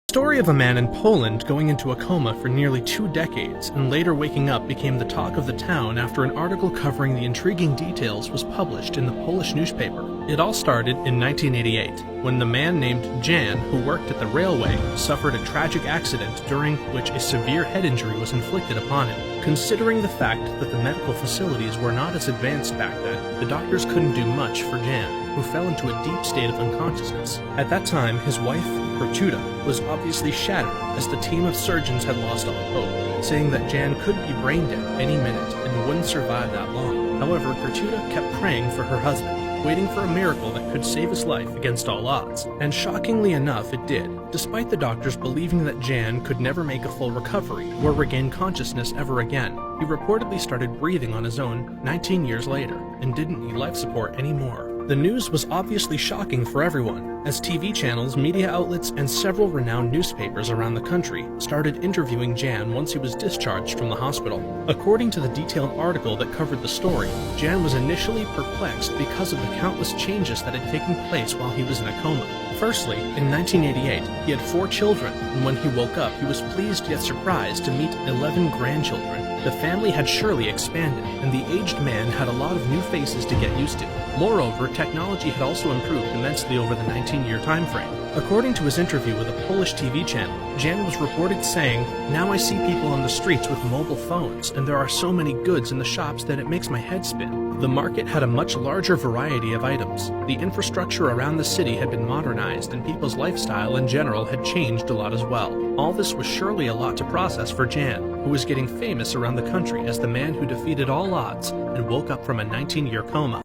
The story of a man in Poland going into a coma for nearly 2 decades and later waking up became the talk of the town after an article covering the intriguing details was published in the Polish newspaper. It all started in 1988, when the man named Jan, who worked at the railway, suffered a tragic accident during which a severe head injury was inflicted upon him. Considering the fact that the medical facilities were not as advanced back then, the doctors couldn't do much for Jan, who fell into a deep state of unconsciousness. At that time, his wife, Gertruda, was obviously shattered as the team of surgeons had lost all hope, saying that Jan could be brain dead any minute and wouldn't survive that long. However, Gertruda kept praying for her husband, waiting for a miracle that could save his life against all odds. And shockingly enough, it did, despite the doctors believing that Jan could never make a full recovery or regain consciousness ever again. He reportedly started breathing on his own 19 years later and didn't need life support anymore. The news was obviously shocking for everyone, as TV channels, media outlets, and several renowned newspapers around the country started interviewing Jan once he was discharged from the hospital. According to the detailed article that covered the story, Jan was initially perplexed because of the countless changes that had taken place while he was in a coma. Firstly, in 1988, he had 4 children, and when he woke up, he was pleased yet surprised to meet 11 grandchildren. The family had surely expanded, and the aged man had a lot of new faces to get used to. Moreover, technology had also improved immensely over the 19-year time frame. According to his interview with a Polish TV channel, Jan was reported saying, "Now I see people on the streets with mobile phones, and there are so many goods in the shops that it makes my head spin." The market had a much larger variety of items. The infrastructure around the city had been modernized, and people's lifestyle in general had changed a lot as well. All this was surely a lot to process for Jan, who was getting famous around the country as the man who defeated all odds and woke up from a 19-year coma.